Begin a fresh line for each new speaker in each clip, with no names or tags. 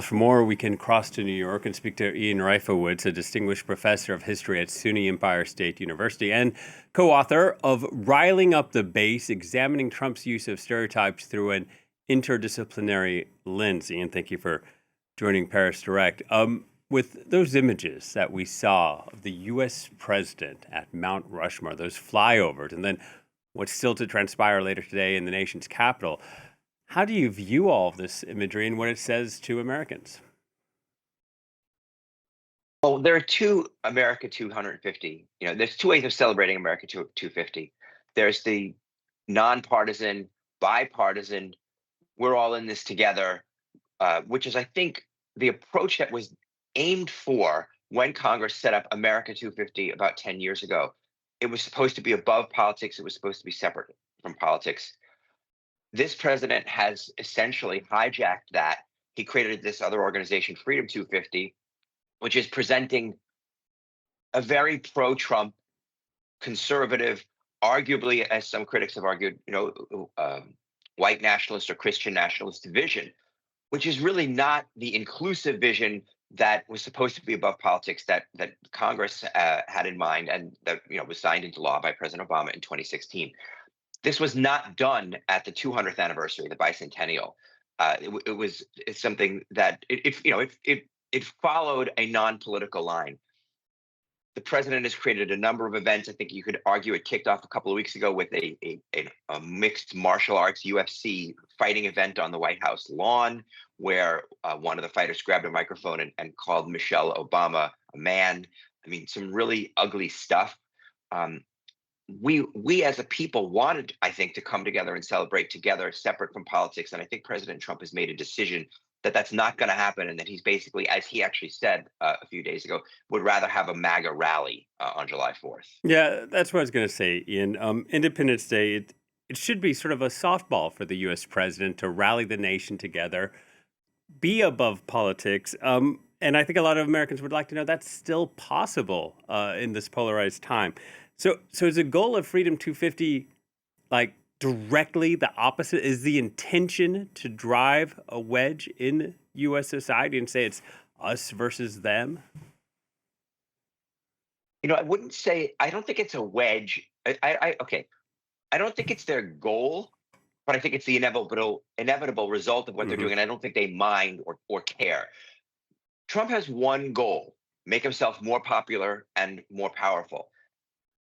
For more, we can cross to New York and speak to Ian Reifowitz, a distinguished professor of history at SUNY-Empire State University and co-author of Riling Up the Base, Examining Trump's Use of Stereotypes Through an Interdisciplinary Lens. Ian, thank you for joining Paris Direct. With those images that we saw of the U.S. president at Mount Rushmore, those flyovers, and then what's still to transpire later today in the nation's capital, how do you view all of this imagery and what it says to Americans?
Well, there are two America 250. There's two ways of celebrating America 250. There's the nonpartisan, bipartisan, we're all in this together, which is, I think, the approach that was aimed for when Congress set up America 250 about 10 years ago. It was supposed to be above politics. It was supposed to be separate from politics. This president has essentially hijacked that. He created this other organization, Freedom 250, which is presenting a very pro-Trump, conservative, arguably, as some critics have argued, white nationalist or Christian nationalist vision, which is really not the inclusive vision that was supposed to be above politics that Congress had in mind, and that was signed into law by President Obama in 2016. This was not done at the 200th anniversary, the bicentennial. It's something that it followed a non-political line. The president has created a number of events. I think you could argue it kicked off a couple of weeks ago with a mixed martial arts UFC fighting event on the White House lawn, where one of the fighters grabbed a microphone and called Michelle Obama a man. I mean, some really ugly stuff. We as a people wanted, I think, to come together and celebrate together, separate from politics. And I think President Trump has made a decision that that's not going to happen, and that he's basically, as he actually said a few days ago, would rather have a MAGA rally on July 4th.
Yeah, that's what I was going to say, Ian. Independence Day, it should be sort of a softball for the U.S. president to rally the nation together, be above politics. And I think a lot of Americans would like to know that's still possible in this polarized time. So is the goal of Freedom 250 like directly the opposite? Is the intention to drive a wedge in U.S. society and say it's us versus them?
I wouldn't say, I don't think it's a wedge. Okay. I don't think it's their goal, but I think it's the inevitable result of what they're doing. And I don't think they mind or care. Trump has one goal: make himself more popular and more powerful.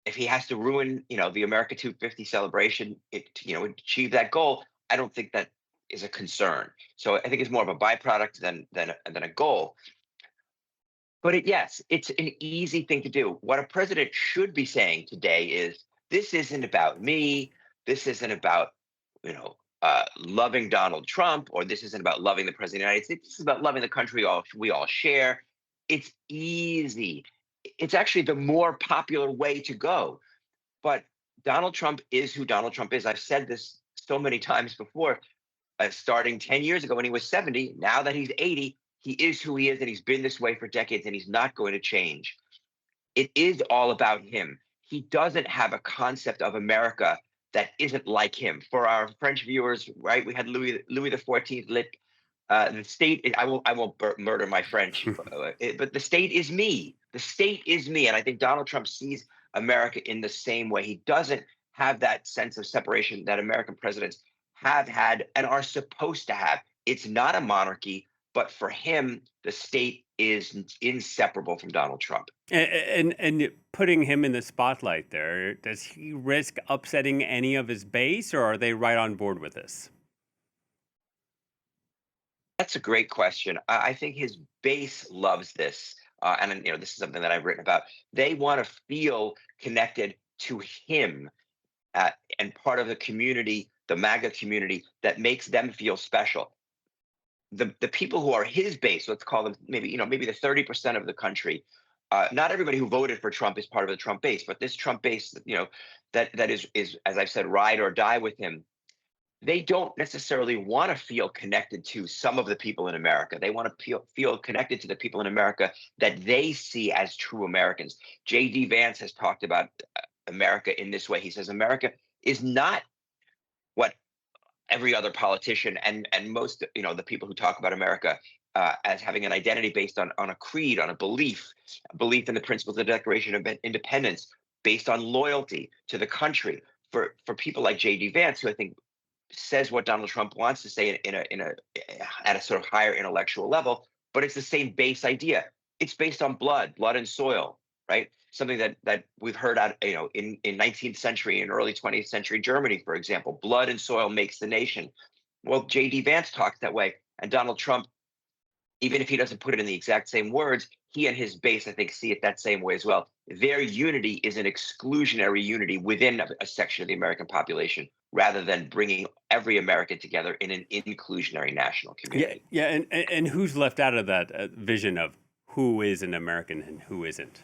If he has to ruin, the America 250 celebration, achieve that goal, I don't think that is a concern. So I think it's more of a byproduct than a goal. But yes, it's an easy thing to do. What a president should be saying today is, this isn't about me. This isn't about, loving Donald Trump, or this isn't about loving the president of the United States. This is about loving the country we all share. It's easy. It's actually the more popular way to go. But Donald Trump is who Donald Trump is. I've said this so many times before, starting 10 years ago when he was 70. Now that he's 80, he is who he is, and he's been this way for decades, and he's not going to change. It is all about him. He doesn't have a concept of America that isn't like him. For our French viewers, right, we had Louis XIV lit. The state, I won't murder my French, but the state is me. The state is me. And I think Donald Trump sees America in the same way. He doesn't have that sense of separation that American presidents have had and are supposed to have. It's not a monarchy, but for him, the state is inseparable from Donald Trump.
And putting him in the spotlight there, does he risk upsetting any of his base, or are they right on board with this?
That's a great question. I think his base loves this. And this is something that I've written about. They want to feel connected to him and part of the community, the MAGA community, that makes them feel special. The people who are his base, let's call them maybe the 30% of the country. Not everybody who voted for Trump is part of the Trump base, but this Trump base, that is, as I've said, ride or die with him. They don't necessarily want to feel connected to some of the people in America. They want to feel connected to the people in America that they see as true Americans. J.D. Vance has talked about America in this way. He says America is not what every other politician and most, the people who talk about America as having an identity based on a creed, on a belief in the principles of the Declaration of Independence, based on loyalty to the country. For people like J.D. Vance, who I think says what Donald Trump wants to say in a at a sort of higher intellectual level, but it's the same base idea. It's based on blood and soil, right? Something that we've heard out, in 19th century and early 20th century Germany, for example. Blood and soil makes the nation. Well, J.D. Vance talks that way, and Donald Trump, even if he doesn't put it in the exact same words, he and his base, I think, see it that same way as well. Their unity is an exclusionary unity within a section of the American population, rather than bringing every American together in an inclusionary national community.
Yeah, and who's left out of that vision of who is an American and who isn't?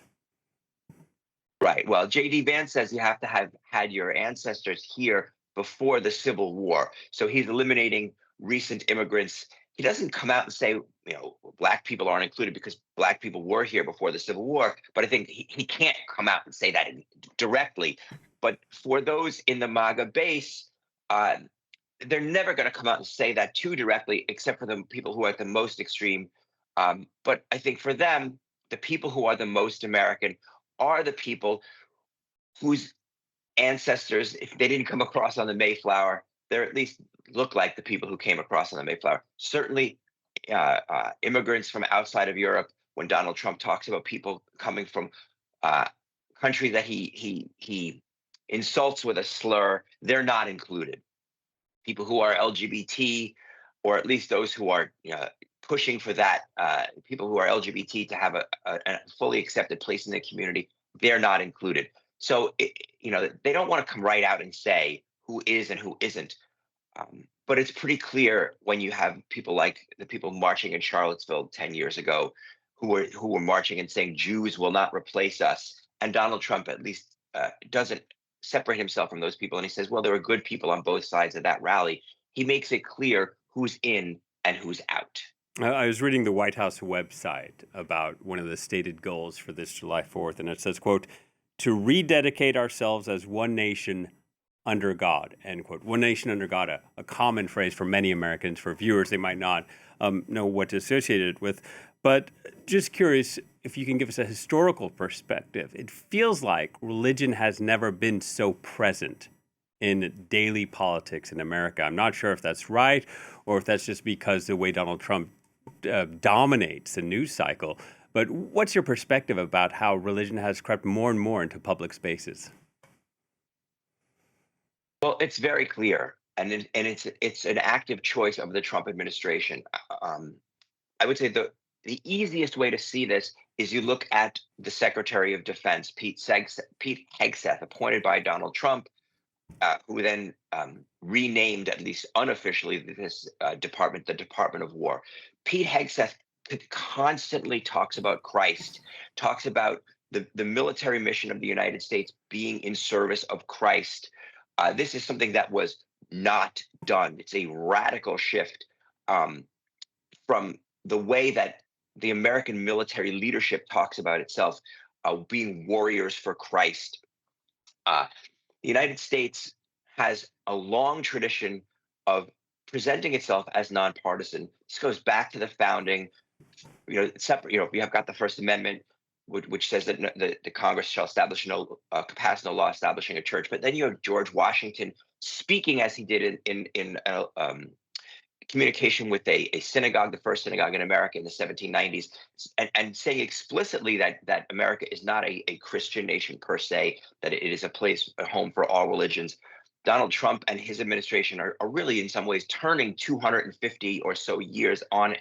Right. Well, J.D. Vance says you have to have had your ancestors here before the Civil War. So he's eliminating recent immigrants. He doesn't come out and say, black people aren't included because black people were here before the Civil War. But I think he can't come out and say that directly. But for those in the MAGA base, they're never going to come out and say that too directly, except for the people who are at the most extreme. But I think for them, the people who are the most American are the people whose ancestors, if they didn't come across on the Mayflower, they at least look like the people who came across on the Mayflower. Certainly, immigrants from outside of Europe. When Donald Trump talks about people coming from countries that he insults with a slur, they're not included. People who are LGBT, or at least those who are pushing for that, people who are LGBT to have a fully accepted place in the community, they're not included. So, they don't want to come right out and say who is and who isn't. But it's pretty clear when you have people like the people marching in Charlottesville 10 years ago, who were marching and saying Jews will not replace us. And Donald Trump at least doesn't separate himself from those people. And he says, well, there are good people on both sides of that rally. He makes it clear who's in and who's out.
I was reading the White House website about one of the stated goals for this July 4th, and it says, quote, to rededicate ourselves as one nation under God, end quote. One nation under God, a common phrase for many Americans. For viewers, they might not know what to associate it with. But just curious if you can give us a historical perspective. It feels like religion has never been so present in daily politics in America. I'm not sure if that's right or if that's just because the way Donald Trump dominates the news cycle. But what's your perspective about how religion has crept more and more into public spaces?
Well, it's very clear, and it's an active choice of the Trump administration. I would say the easiest way to see this is you look at the Secretary of Defense, Pete Hegseth, appointed by Donald Trump, who then renamed, at least unofficially, this department, the Department of War. Pete Hegseth constantly talks about Christ, talks about the military mission of the United States being in service of Christ. This is something that was not done. It's a radical shift from the way that the American military leadership talks about itself, being warriors for Christ. The United States has a long tradition of presenting itself as nonpartisan. This goes back to the founding. Separate. We have got the First Amendment, which says that the Congress shall establish pass no law establishing a church. But then you have George Washington speaking as he did in communication with a synagogue, the first synagogue in America in the 1790s, and saying explicitly that America is not a Christian nation per se, that it is a home for all religions. Donald Trump and his administration are really in some ways turning 250 or so years of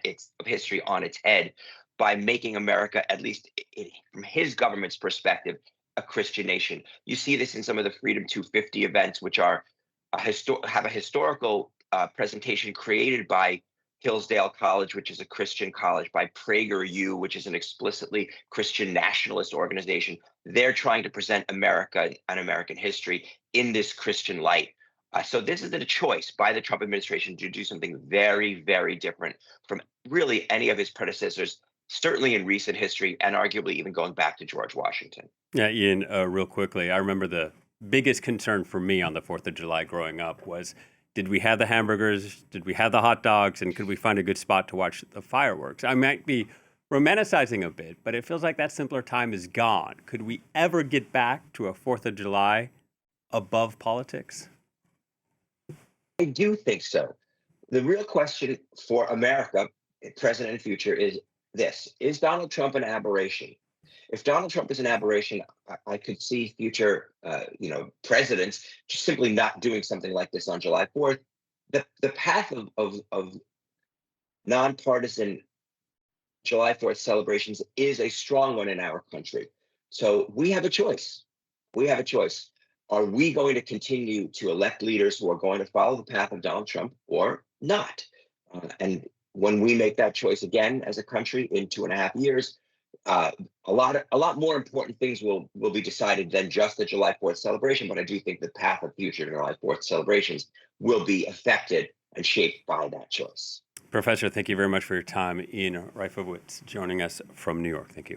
history on its head by making America, at least from his government's perspective, a Christian nation. You see this in some of the Freedom 250 events, which have a historical presentation created by Hillsdale College, which is a Christian college, by PragerU, which is an explicitly Christian nationalist organization. They're trying to present America and American history in this Christian light. So this is a choice by the Trump administration to do something very, very different from really any of his predecessors, certainly in recent history, and arguably even going back to George Washington.
Yeah, Ian, real quickly, I remember the biggest concern for me on the 4th of July growing up was Did we have the hamburgers? Did we have the hot dogs? And could we find a good spot to watch the fireworks? I might be romanticizing a bit, but it feels like that simpler time is gone. Could we ever get back to a 4th of July above politics?
I do think so. The real question for America, present and future, is this: is Donald Trump an aberration? If Donald Trump is an aberration, I could see future, presidents just simply not doing something like this on July 4th. The path of nonpartisan July 4th celebrations is a strong one in our country. So we have a choice. We have a choice. Are we going to continue to elect leaders who are going to follow the path of Donald Trump or not? And when we make that choice again as a country in 2.5 years, a lot more important things will be decided than just the July 4th celebration. But I do think the path of future July 4th celebrations will be affected and shaped by that choice.
Professor, thank you very much for your time. Ian Reifowitz joining us from New York. Thank you.